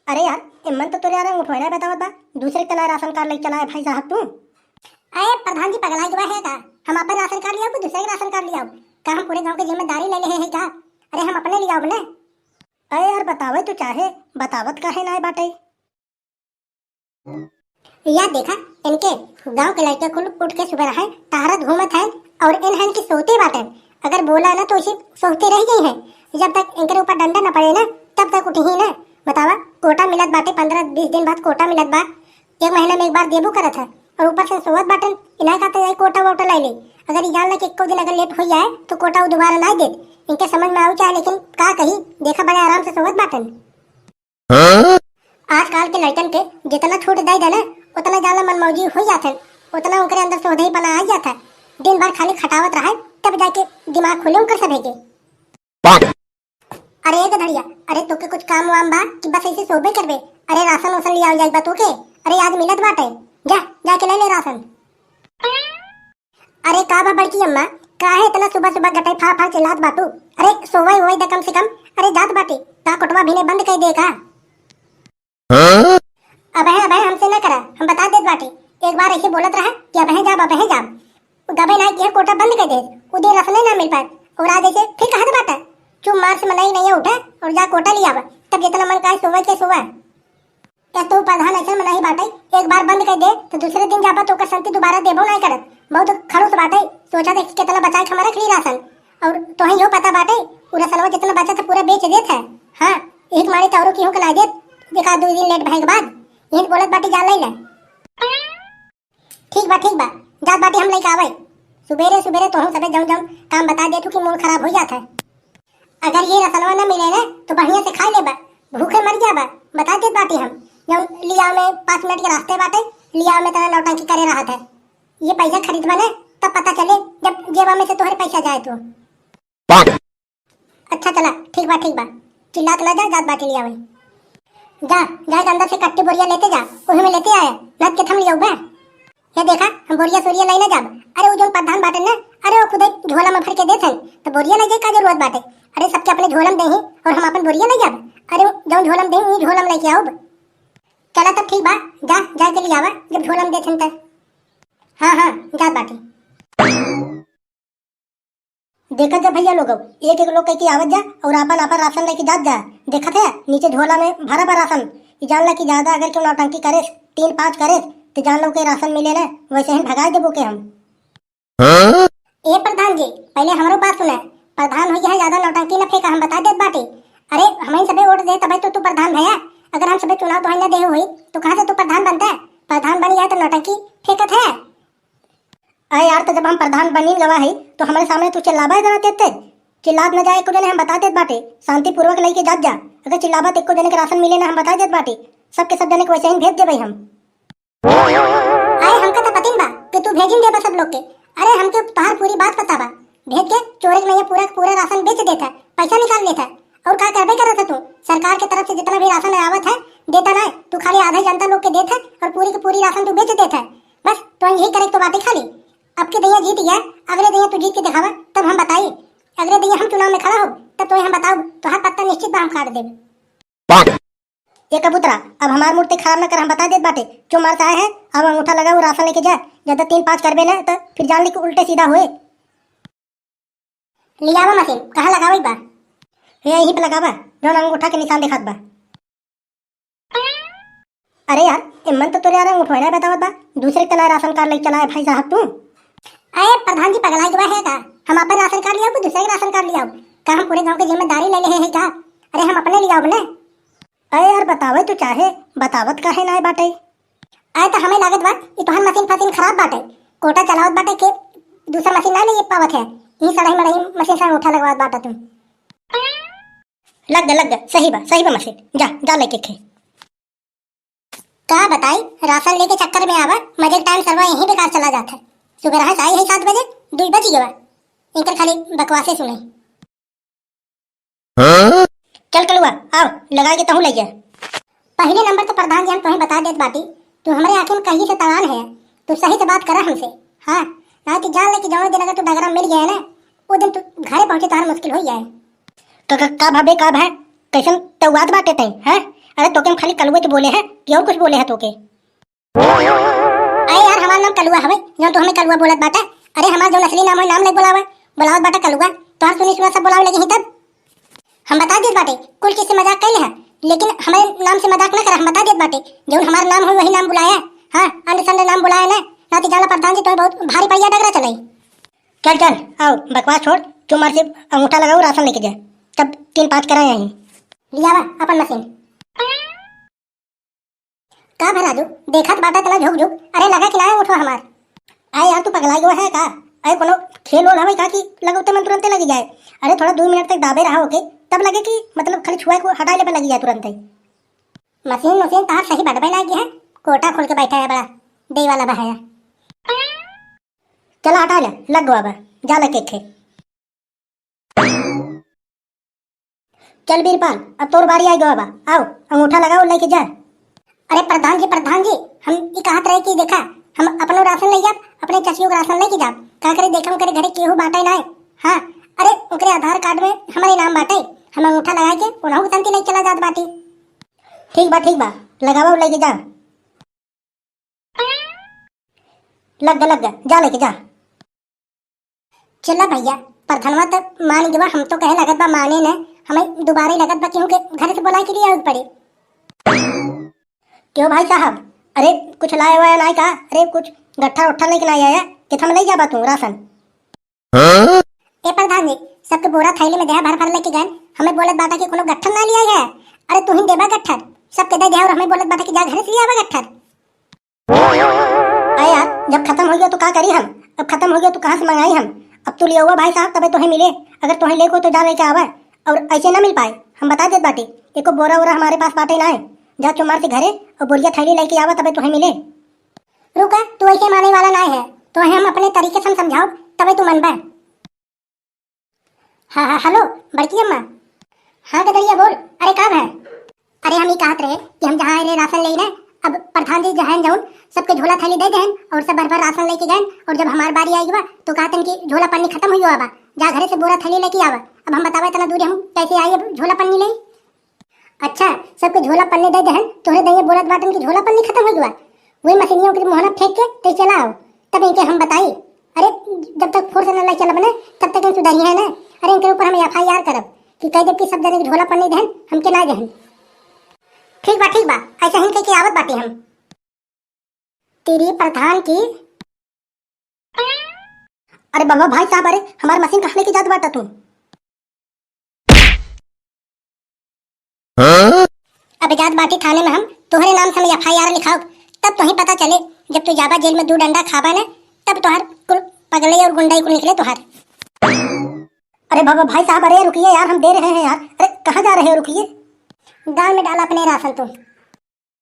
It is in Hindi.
अरे यार इम्मन तो तुरे यार उठवाना बतावत बा। दूसरे तना राशन कार्ड लेके चला है भाई साहब तू। अरे प्रधान जी पगला हुआ है का? हम अपन राशन कार्ड लिया दूसरे का राशन कार्ड लिया का? हम पूरे गांव की जिम्मेदारी ले ले है का? अरे हम अपने लिया ने। अरे यार बतावे तू चाहे बतावत का है ना बाटे। यार देखा इनके गांव के लड़के खुल उठ के सुबह है तारत घूमत है और इन है की सोते बाटे। अगर बोला ना तो इसी सोते रह गई है। जब तक इनके ऊपर डंडा न पड़े ना तब तक उठी ही ना। बतावा कोटा मिलत बाटे 15-20 दिन बाद कोटा मिलत बा। एक महीने में एक बार देबो करत है और ऊपर से सोवत बाटन इना का तो कोटा वोटा ले ले। अगर ये जान ले कि एको दिन अगर लेट हो जाए तो कोटा दोबारा ना दे। इनके समझ में आऊ चाहे लेकिन का कही देखा बड़े आराम से सोवत बाटन। आजकल के लड़कन के जितना छूट दे देना उतना ज्यादा मनमौजी हो जाते उतना उनके अंदर सोधई पना आ जाता। दिन भर खाली खटावत रहे तब जाके दिमाग खुले उनकर सब है। अरे गधड़िया अरे तोके कुछ काम वाम बा कि बस ऐसे सोबे करबे? अरे राशन वासन ले आओ जाई बा तोके। अरे आज मिलत बाटे जा जाके ले ले राशन। अरे का बा बड़की अम्मा काहे इतना सुबह सुबह गटाई फा फा चिल्लात बाटू? अरे सोवई होई द कम से कम। अरे जात बाटे का कोटवा भीने बंद कर दे का? अबे हमसे ना करा हम बता देत बाटे। एक बार ऐसे बोलत रहा कि अबे जा गबे ना कि कोटा बंद कर दे उधर रसने ना मिल पाए और आज ऐसे फिर कहत बाटा चुप मार से मनाई नहीं उठा और जा कोटा लिया बा तब जितना मन का सोवा के सोवा। क्या तू प्रधान ऐसा मनाई बाटे एक बार बंद कर दे तो दूसरे दिन जाबा तो संति दोबारा देबो नहीं करत। बहुत खड़ूस बाटे सोचा देख कितना बचाए हमारा रख ली राशन और तो ही यो पता बाटे पूरा सलवा जितना बचा था पूरा बेच देत है। हां एक मारी तौरो की हो कला देत देखा 2 दिन लेट भाई के बाद यही बोलत बाटे जा ले ले। ठीक बा जात बाटे हम लेके आवे सुबेरे तो हम सबे जाऊं काम बता दे तू कि मूड खराब हो जाता है। अगर ये रसलवा न मिले ना तो बढ़िया से खा लेबा भूखे मर जाबा बता देत बाटे हम। जब लिया में 5 मिनट के रास्ते बाटे लिया में तना नौटंकी करे रहा था। ये पैसा खरीदवा ना तब पता चले जब जेबा में से तुम्हारे पैसा जाए तो। अच्छा चला ठीक बा चिल्लात ना जा जात बाटे लिया में जा अंदर से कट्टी बोरिया लेते जा उही में लेते आया नद के थम लियो बा। ये देखा हम बोरिया सोरिया ले ना जाब। अरे वो जो प्रधान बाटे ना अरे वो खुद झोला में भर के देत है तो बोरिया ले जाए का जरूरत बाटे? अरे सबके अपने झोलम दे और हम अपन बोरिया ले जाब। अरे जो झोलम दे वही झोलम लेके आओ। चला तब ठीक बा जा के ले आवा जब झोलम देथन त। हां जात बाटे देखा जा भैया लोग एक लोग कह के आवत जा और अपन राशन लेके जात जा। देखा था नीचे झोला में भरा भरा राशन जान ला कि ज्यादा अगर क्यों नौटंकी करे 3-5 करे तो जान लो के राशन मिले ना वैसे ही भगा देबो के हम। ए प्रधान जी पहले हमारो बात सुने प्रधान हो गया ज्यादा नौटंकी न फेंका हम बता देत बाटे। अरे हमें सबे वोट दे तब तो तू प्रधान भैया। अगर हम सबे चुनाव तो न दे हुई तो कहां से तू प्रधान बनता है? प्रधान बन गया तो नौटंकी फेंकत है। अरे यार तो जब हम प्रधान बनी गवा है तो हमारे सामने तू चिल्लाबा जरा देते चिल्लात न जाए को जने हम बता देत बाटे शांति पूर्वक लेके जात जा। अगर चिल्लाबा एको जने के राशन मिले ना हम बता देत बाटे सबके सब जने को वैसे ही भेज देबे हम। अरे हमका तो पतिन बा कि तू भेजिन देबा सब लोग के। अरे हमके तोहार पूरी बात पता बा भेज के चोरी नहीं पूरा राशन बेच देता पैसा निकाल लेता और का करबे करत है तू? सरकार की तरफ से जितना भी राशन आवत है देता ना तू खाली आधा जनता लोग के देता और पूरी की पूरी राशन तू बेच देता बस। तो यही करे तो बातें खाली अब के दैया जीत गया अगले दैया तू जीत के दिखावा तब हम बताई। अगले दैया हम चुनाव में खड़ा हो तब तो हम बताओ तोहार पत्ता निश्चित बा हम काट देब। ये कबूतरा अब हमार मूर्ति खराब न कर हम बता देत बाटे जो मार चाहे है अब अंगूठा लगा वो राशन लेके जा ज्यादा 3-5 करबे ना तो फिर जान ले के उल्टे सीधा होए। लियावा मशीन कहां लगावे बा? यहीं पे लगावा जो अंगूठा के निशान दिखात बा। अरे यार इम्मन तो तुरे यार अंगूठा बतावत बा दूसरे तना राशन कार्ड लेके चला है भाई साहब तू। अरे प्रधान जी पगला हुआ है का? हम अपन राशन कार्ड लिया दूसरे का राशन कार्ड लिया का? हम पूरे गांव की जिम्मेदारी ले ले है का? अरे हम अपने लिया ना। अरे यार बतावे तू चाहे बतावत का है ना बाटे। अरे तो हमें लागत बा ये तोहर मशीन खराब बाटे कोटा चलावत बाटे के दूसरा मशीन ना ले पावत है ये सड़ाई मड़ाई मशीन से उठा लगवात बाटा तुम। लग गया सही बा मशीन जा लेके खे का बताई राशन लेके चक्कर में आवा मजे टाइम सरवा यहीं बेकार चला जाता है। सुबह रहा आई है 7 बजे 2 बज गया इनकर खाली बकवासे सुने। चल कलुआ आओ लगा के तहु ले जा। पहले नंबर तो प्रधान जी हम तुम्हें बता देत बाटी तू हमारे आखिर में कहीं से तवान है तू सही से बात करा हमसे। हाँ ना कि जान ले कि जाओ दिन अगर तू डगरा मिल गया ना वो दिन तू घरे पहुंचे तो मुश्किल हो जाए। तो का भाभी का भाई कैसन तवात बाटे तई हैं? अरे तोके खाली कलुए तो बोले हैं कि और कुछ बोले हैं तोके? अरे यार हमारा नाम कलुआ हवे, जो तो हमें कलुआ बोलत बाटा। अरे हमारा जो असली नाम है नाम नहीं बोलावे, बोलावत बाटा कलुआ। तो हर सुनी सुना सब बोलावे लगे ही तब हम बता देत बाटे। कुल किसी मजाक कैले हैं, लेकिन हमारे नाम से मजाक ना कर। हम बता देत बाटे जो हमारा नाम हो वही नाम बुलाया। हाँ अंड संड नाम बुलाया ना नाती जाला प्रधान जी तो बहुत भारी पैया डगरा चलाई। चल चल आओ बकवास छोड़, तुम्हारे से अंगूठा लगाओ राशन लेके जा, तब 3-5 कराए यहीं लिया बा अपन मशीन का भराजू देखत बाटा तला झुक झुक। अरे लगा कि ना उठो हमार। आए यार तू पगला गयो है का? अरे कोनो खेल होल हवे का कि लगौते मन तुरंत लगी जाए? अरे थोड़ा 2 मिनट तक दाबे रहा होके तब लगे कि मतलब खाली छुआ को हटाए पे लगी जाए तुरंत ही। मशीन तार सही बटबे लागी है, कोटा खोल के बैठा है बड़ा दे वाला बहाया। चला हटा ले लग गो अब जा लगे खे। चल बीरपाल अब तोर बारी आई गो अब आओ अंगूठा लगाओ लेके जा। अरे प्रधान जी हम ये कहत रहे कि देखा हम अपनो राशन ले जा, अपने चचियों का राशन लेके जा का करे देखम करे घरे केहू बाटे ना। हाँ अरे ओकरे आधार कार्ड में हमारे नाम बाटे, हम अंगूठा लगा के उन्हों शांति नहीं चला जात बाटी। ठीक बा लगावा लेके जा। लग जा लेके जा। चला भैया प्रधानवा तक मान गवा, हम तो कहे लगत बा माने न, हमें दोबारा लगत बा क्यों के घर से बुला के लिए आउट पड़े। क्यों भाई साहब? अरे कुछ लाया हुआ नहीं का? अरे कुछ गट्ठा उट्ठा लेके नहीं आया कि हम ले जाबा तू राशन? ए प्रधान जी सबके बोरा थैली में दे भर लेके गए, हमें बोलत बाटा कि कोनो गट्ठर ना लिया है। अरे तू ही देबा गट्ठर सबके दे और हमें बोलत बाटा कि जा घर से लिया गट्ठर। अरे यार जब खत्म हो गया तो क्या करी हम? अब खत्म हो गया तो कहाँ से मंगाई हम? अब तू लिया हुआ भाई साहब तबे तुम्हें मिले, अगर तुम्हें ले को तो जा लेके आवा और ऐसे ना मिल पाए हम बता देत बाटी। एको बोरा वोरा हमारे पास बाटे ना है, जा चुमार से घरे और बोरिया थैली लेके आवा तबे तुम्हें मिले। रुका तू ऐसे माने वाला ना है तो हम अपने तरीके से समझाओ तबे तू मन बा। हाँ हेलो बड़की अम्मा। हाँ गदरिया बोल। अरे कब है? अरे हम ये कहत रहे कि हम जहाँ आए राशन लेने, अब प्रधान जी जहाँ जाऊन सबके झोला थैली दे दें और सब भर राशन लेके गए और जब हमारी बारी आई बा तो कहते कि झोला पन्नी खत्म हुई बा, जा घरे से बोरा थैली लेके आवा। अब हम बतावे इतना दूर हम कैसे आए अब झोला पन्नी ले? अच्छा सबके झोला पन्नी दे दें तोहरे दे बोलत बाटन की झोला पन्नी खत्म हो गया, वही मशीनियों के मोहना फेंक के ते चलाओ तब इनके हम बताई। अरे जब तक फोर्स न चल बने तब तक इन सुधारी है ना। अरे इनके ऊपर हम FIR करब कि कह देब कि सब जने झोला पन्नी दें हमके ना दें। ठीक बा ऐसा ही कह के आवत बाटे हम। तेरी प्रधान की। अरे बाबा भाई साहब अरे हमारी मशीन कहाँ लेके जात बाटा तू? अब जात बाटी थाने में हम तोहरे नाम से हम FIR लिखाओ तब तो ही पता चले। जब तू जाबा जेल में 2 डंडा खाबा ना तब तोहर कुल पगले और गुंडाई को निकले तोहर। अरे बाबा भाई साहब अरे रुकिए यार हम दे रहे हैं यार। अरे कहाँ जा रहे हो? रुकिए दाल में डाला अपने राशन तुम।